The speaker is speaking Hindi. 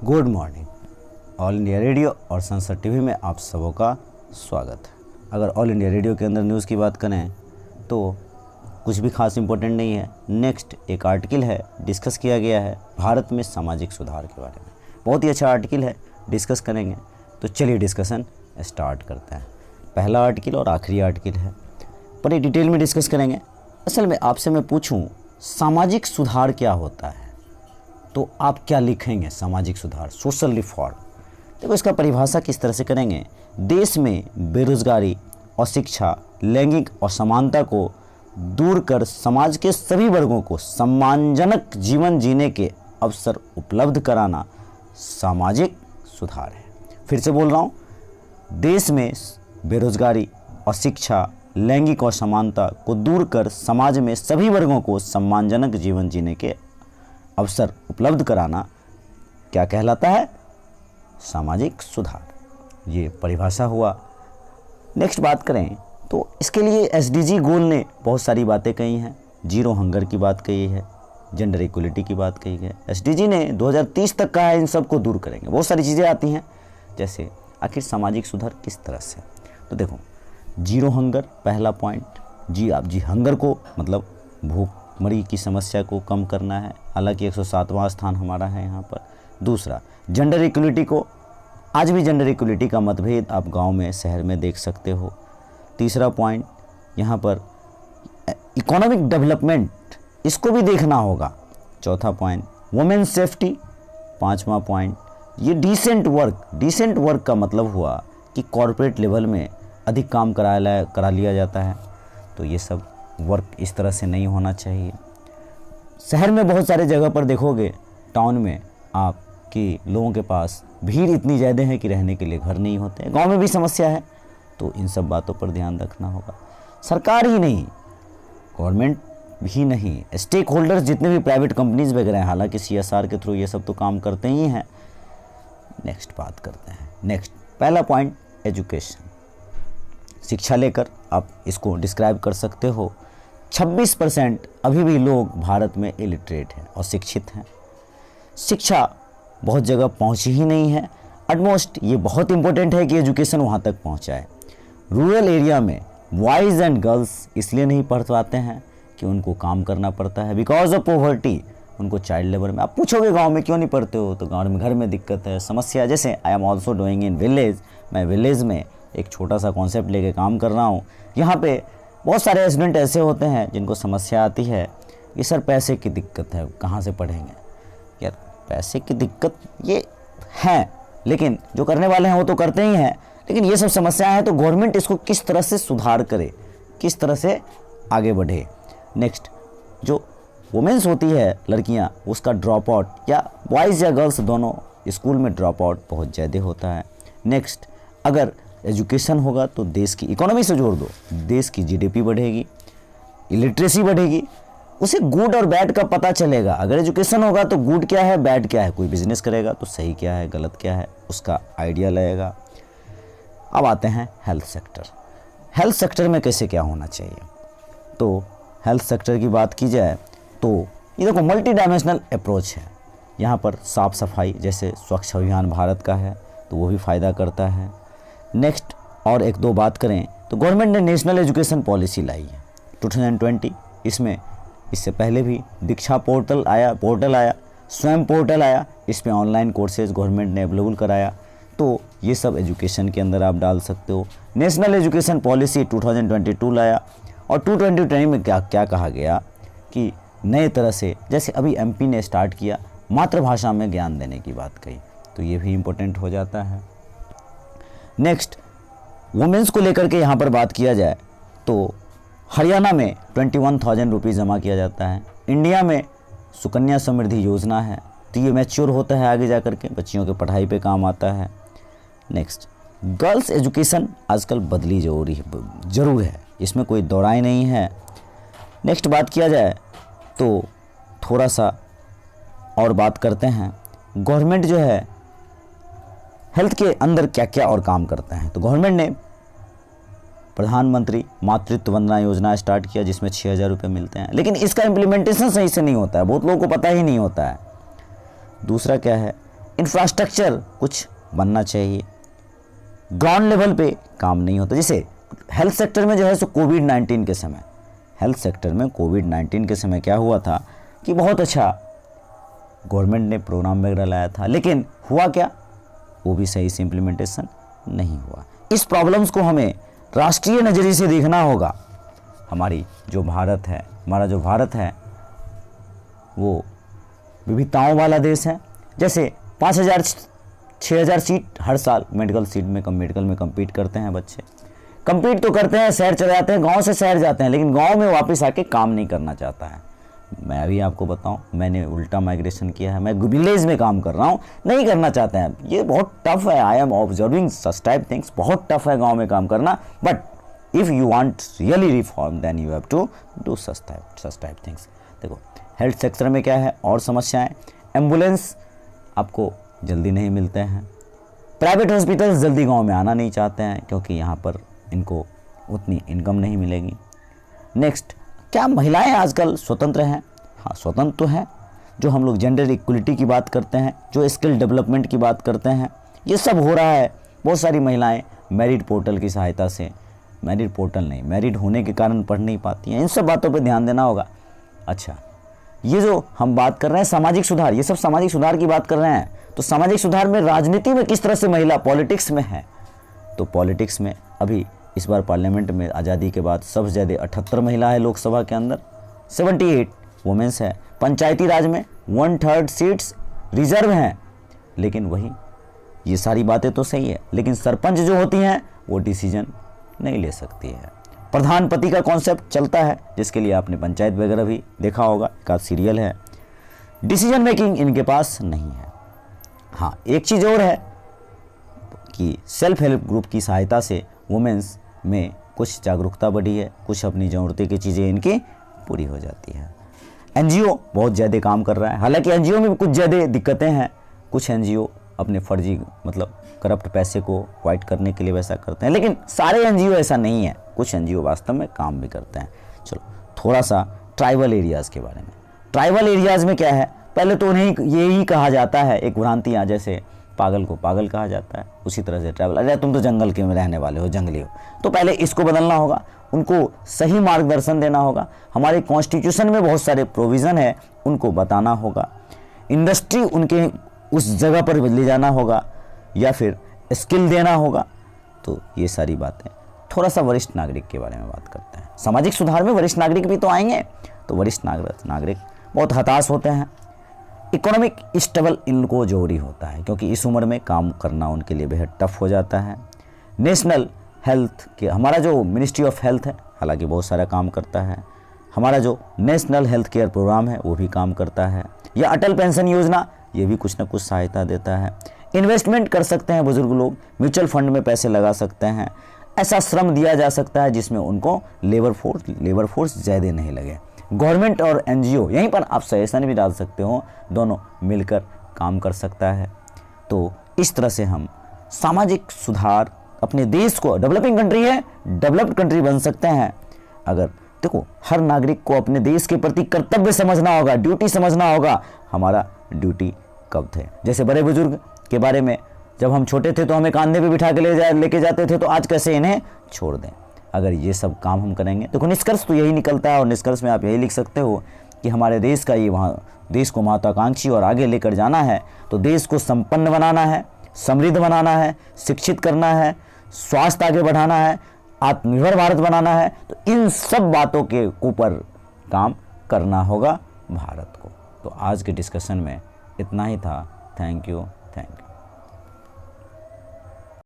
Good morning. All India radio और संसद टीवी में आप सबों का स्वागत है। अगर ऑल इंडिया रेडियो के अंदर न्यूज़ की बात करें तो कुछ भी खास इंपॉर्टेंट नहीं है। नेक्स्ट एक आर्टिकल है, डिस्कस किया गया है भारत में सामाजिक सुधार के बारे में। बहुत ही अच्छा आर्टिकल है, डिस्कस करेंगे। तो चलिए डिस्कशन स्टार्ट करते हैं। पहला आर्टिकल और आखिरी आर्टिकल है, बड़ी डिटेल में डिस्कस करेंगे। असल में आपसे मैं पूछूं सामाजिक सुधार क्या होता है तो आप क्या लिखेंगे? सामाजिक सुधार, सोशल रिफॉर्म। देखो इसका परिभाषा किस तरह से करेंगे। देश में बेरोजगारी और शिक्षा, लैंगिक असमानता को दूर कर समाज के सभी वर्गों को सम्मानजनक जीवन जीने के अवसर उपलब्ध कराना सामाजिक सुधार है। फिर से बोल रहा हूँ, देश में बेरोजगारी और शिक्षा, लैंगिक असमानता को दूर कर समाज में सभी वर्गों को सम्मानजनक जीवन जीने के अवसर उपलब्ध कराना क्या कहलाता है? सामाजिक सुधार। ये परिभाषा हुआ। नेक्स्ट बात करें तो इसके लिए एसडीजी गोल ने बहुत सारी बातें कही हैं। जीरो हंगर की बात कही है, जेंडर इक्वलिटी की बात कही है। एसडीजी ने 2030 तक कहा है इन सब को दूर करेंगे। बहुत सारी चीज़ें आती हैं, जैसे आखिर सामाजिक सुधार किस तरह से। तो देखो, जीरो हंगर पहला पॉइंट। आप हंगर को मतलब भूखमरी की समस्या को कम करना है। हालांकि 107वां स्थान हमारा है यहाँ पर। दूसरा, जेंडर इक्वलिटी को, आज भी जेंडर इक्वलिटी का मतभेद आप गांव में, शहर में देख सकते हो। तीसरा पॉइंट यहाँ पर इकोनॉमिक डेवलपमेंट, इसको भी देखना होगा। चौथा पॉइंट वुमेन सेफ्टी। पांचवा पॉइंट ये डिसेंट वर्क। डिसेंट वर्क का मतलब हुआ कि कॉरपोरेट लेवल में अधिक काम करा लिया जाता है, तो ये सब वर्क इस तरह से नहीं होना चाहिए। शहर में बहुत सारे जगह पर देखोगे, टाउन में आप कि लोगों के पास भीड़ इतनी ज़्यादा है कि रहने के लिए घर नहीं होते। गांव में भी समस्या है, तो इन सब बातों पर ध्यान रखना होगा। सरकार ही नहीं, गवर्नमेंट भी नहीं, स्टेक होल्डर्स जितने भी प्राइवेट कंपनीज वगैरह हैं, हालांकि सीएसआर के थ्रू ये सब तो काम करते ही हैं। नेक्स्ट बात करते हैं। नेक्स्ट पहला पॉइंट एजुकेशन, शिक्षा लेकर आप इसको डिस्क्राइब कर सकते हो। 26% अभी भी लोग भारत में इलिटरेट हैं और शिक्षित हैं। शिक्षा बहुत जगह पहुंची ही नहीं है। एटमोस्ट ये बहुत इंपॉर्टेंट है कि एजुकेशन वहां तक पहुंचाए। रूरल एरिया में बॉयज़ एंड गर्ल्स इसलिए नहीं पढ़ पाते हैं कि उनको काम करना पड़ता है, बिकॉज ऑफ पॉवर्टी। उनको चाइल्ड लेबर में, आप पूछोगे गांव में क्यों नहीं पढ़ते हो, तो गांव में घर में दिक्कत है, समस्या। जैसे I am also doing in village, मैं विलेज में एक छोटा सा कॉन्सेप्ट लेके काम कर रहा हूँ। यहाँ पे बहुत सारे स्टूडेंट ऐसे होते हैं जिनको समस्या आती है कि सर पैसे की दिक्कत है, कहाँ से पढ़ेंगे। यार पैसे की दिक्कत ये है, लेकिन जो करने वाले हैं वो तो करते ही हैं, लेकिन ये सब समस्याएं हैं, तो गवर्नमेंट इसको किस तरह से सुधार करे, किस तरह से आगे बढ़े। नेक्स्ट, जो वुमेन्स होती है, लड़कियां, उसका ड्रॉप आउट, या बॉयज़ या गर्ल्स दोनों स्कूल में ड्रॉप आउट बहुत ज़्यादा होता है। नेक्स्ट, अगर एजुकेशन होगा तो देश की इकोनॉमी से जोड़ दो, देश की जीडीपी बढ़ेगी, इलिटरेसी बढ़ेगी, उसे गुड और बैड का पता चलेगा। अगर एजुकेशन होगा तो गुड क्या है, बैड क्या है। कोई बिजनेस करेगा तो सही क्या है, गलत क्या है, उसका आइडिया लगेगा। अब आते हैं हेल्थ सेक्टर। हेल्थ सेक्टर में कैसे क्या होना चाहिए, तो हेल्थ सेक्टर की बात की जाए तो ये देखो मल्टी डायमेंशनल अप्रोच है। यहाँ पर साफ़ सफाई, जैसे स्वच्छ अभियान भारत का है, तो वो भी फ़ायदा करता है। नेक्स्ट, और एक दो बात करें तो गवर्नमेंट ने नेशनल एजुकेशन पॉलिसी लाई है 2020। इसमें इससे पहले भी दीक्षा पोर्टल आया, स्वयं पोर्टल आया, इसमें ऑनलाइन कोर्सेज गवर्नमेंट ने अवेलेबल कराया। तो ये सब एजुकेशन के अंदर आप डाल सकते हो। नेशनल एजुकेशन पॉलिसी 2022 लाया, और 2020 में क्या कहा गया कि नए तरह से, जैसे अभी एमपी ने स्टार्ट किया, मातृभाषा में ज्ञान देने की बात कही, तो ये भी इम्पोर्टेंट हो जाता है। नेक्स्ट, वुमेंस को लेकर के यहाँ पर बात किया जाए तो हरियाणा में 21,000 रुपीज़ जमा किया जाता है। इंडिया में सुकन्या समृद्धि योजना है, तो ये मैच्योर होता है आगे जा कर के, बच्चियों के पढ़ाई पे काम आता है। नेक्स्ट, गर्ल्स एजुकेशन आजकल बदली ज़रूर है, इसमें कोई दौराई नहीं है। नेक्स्ट बात किया जाए तो थोड़ा सा और बात करते हैं, गवर्नमेंट जो है हेल्थ के अंदर क्या क्या और काम करते हैं। तो गवर्नमेंट ने प्रधानमंत्री मातृत्व वंदना योजना स्टार्ट किया, जिसमें 6,000 रुपये मिलते हैं, लेकिन इसका इम्प्लीमेंटेशन सही से नहीं होता है, बहुत लोगों को पता ही नहीं होता है। दूसरा क्या है, इंफ्रास्ट्रक्चर कुछ बनना चाहिए, ग्राउंड लेवल पे काम नहीं होता। जैसे हेल्थ सेक्टर में जो है सो कोविड-19 के समय, हेल्थ सेक्टर में कोविड-19 के समय क्या हुआ था कि बहुत अच्छा गवर्नमेंट ने प्रोग्राम वगैरह लाया था, लेकिन हुआ क्या, वो भी सही से इम्प्लीमेंटेशन नहीं हुआ। इस प्रॉब्लम्स को हमें राष्ट्रीय नज़रिए से देखना होगा। हमारा जो भारत है वो विविधताओं वाला देश है। जैसे 5,000-6,000 सीट हर साल मेडिकल में कम्पीट करते हैं बच्चे, कम्पीट तो करते हैं, शहर चले जाते हैं, गांव से शहर जाते हैं, लेकिन गांव में वापस आके काम नहीं करना चाहता है। मैं अभी आपको बताऊं, मैंने उल्टा माइग्रेशन किया है, मैं विलेज में काम कर रहा हूं, नहीं करना चाहते हैं। ये बहुत टफ है, I am observing such type things, बहुत टफ है गाँव में काम करना। But if you want really reform then you have to do such type things. देखो हेल्थ सेक्टर में क्या है और समस्याएं, एम्बुलेंस आपको जल्दी नहीं मिलते हैं, प्राइवेट हॉस्पिटल्स जल्दी गांव में आना नहीं चाहते हैं क्योंकि यहाँ पर इनको उतनी इनकम नहीं मिलेगी। नेक्स्ट, क्या महिलाएं आजकल स्वतंत्र हैं? हाँ, स्वतंत्र तो हैं। जो हम लोग जेंडर इक्वलिटी की बात करते हैं, जो स्किल डेवलपमेंट की बात करते हैं, ये सब हो रहा है। बहुत सारी महिलाएं मेरिट पोर्टल की सहायता से, मेरिट होने के कारण पढ़ नहीं पाती हैं। इन सब बातों पर ध्यान देना होगा। अच्छा, ये जो हम बात कर रहे हैं सामाजिक सुधार, ये सब सामाजिक सुधार की बात कर रहे हैं, तो सामाजिक सुधार में राजनीति में किस तरह से महिला पॉलिटिक्स में है? तो पॉलिटिक्स में अभी इस बार पार्लियामेंट में आज़ादी के बाद सबसे ज़्यादा 78 महिला है, लोकसभा के अंदर 78 वुमेंस है। पंचायती राज में 1/3 सीट्स रिजर्व हैं। लेकिन वही, ये सारी बातें तो सही है, लेकिन सरपंच जो होती हैं वो डिसीजन नहीं ले सकती है। प्रधानपति का कॉन्सेप्ट चलता है, जिसके लिए आपने पंचायत वगैरह भी देखा होगा, का सीरियल है। डिसीजन मेकिंग इनके पास नहीं है। हाँ, एक चीज़ और है कि सेल्फ हेल्प ग्रुप की सहायता से वुमेन्स में कुछ जागरूकता बढ़ी है, कुछ अपनी ज़रूरतें की चीज़ें इनकी पूरी हो जाती है। एनजीओ बहुत ज़्यादा काम कर रहा है, हालांकि एनजीओ में कुछ ज़्यादा दिक्कतें हैं। कुछ एनजीओ अपने फर्जी करप्ट पैसे को वाइट करने के लिए वैसा करते हैं, लेकिन सारे एनजीओ ऐसा नहीं है, कुछ एनजीओ वास्तव में काम भी करते हैं। चलो थोड़ा सा ट्राइबल एरियाज़ के बारे में। ट्राइबल एरियाज़ में क्या है, पहले तो उन्हें यही कहा जाता है, एक भ्रांतियाँ, जैसे पागल को पागल कहा जाता है, उसी तरह से ट्राइबल, अरे तुम तो जंगल के में रहने वाले हो, जंगली हो। तो पहले इसको बदलना होगा, उनको सही मार्गदर्शन देना होगा। हमारे कॉन्स्टिट्यूशन में बहुत सारे प्रोविज़न है, उनको बताना होगा। इंडस्ट्री उनके उस जगह पर ले जाना होगा या फिर स्किल देना होगा। तो ये सारी बातें। थोड़ा सा वरिष्ठ नागरिक के बारे में बात करते हैं। सामाजिक सुधार में वरिष्ठ नागरिक भी तो आएंगे, तो वरिष्ठ नागरिक बहुत हताश होते हैं। इकोनॉमिक स्टेबल इनको जरूरी होता है, क्योंकि इस उम्र में काम करना उनके लिए बेहद टफ हो जाता है। नेशनल हेल्थ के, हमारा जो मिनिस्ट्री ऑफ हेल्थ है, हालांकि बहुत सारा काम करता है। हमारा जो नेशनल हेल्थ केयर प्रोग्राम है वो भी काम करता है, या अटल पेंशन योजना, ये भी कुछ ना कुछ सहायता देता है। इन्वेस्टमेंट कर सकते हैं बुजुर्ग लोग, म्यूचुअल फंड में पैसे लगा सकते हैं। ऐसा श्रम दिया जा सकता है जिसमें उनको लेबर फोर्स ज़्यादा नहीं लगे। गवर्नमेंट और एनजीओ, यहीं पर आप सजेशन भी डाल सकते हो, दोनों मिलकर काम कर सकता है। तो इस तरह से हम सामाजिक सुधार अपने देश को, डेवलपिंग कंट्री है, डेवलप्ड कंट्री बन सकते हैं। अगर देखो, हर नागरिक को अपने देश के प्रति कर्तव्य समझना होगा, ड्यूटी समझना होगा। हमारा ड्यूटी कब थे, जैसे बड़े बुजुर्ग के बारे में, जब हम छोटे थे तो हमें कांधे पे बिठा के लेके जाते थे, तो आज कैसे इन्हें छोड़ दें? अगर ये सब काम हम करेंगे, देखो निष्कर्ष तो यही निकलता है, और निष्कर्ष में आप यही लिख सकते हो कि हमारे देश का देश को महत्वाकांक्षी और आगे लेकर जाना है, तो देश को संपन्न बनाना है, समृद्ध बनाना है, शिक्षित करना है, स्वास्थ्य आगे बढ़ाना है, आत्मनिर्भर भारत बनाना है। तो इन सब बातों के ऊपर काम करना होगा भारत को। तो आज के डिस्कशन में इतना ही था। Thank you.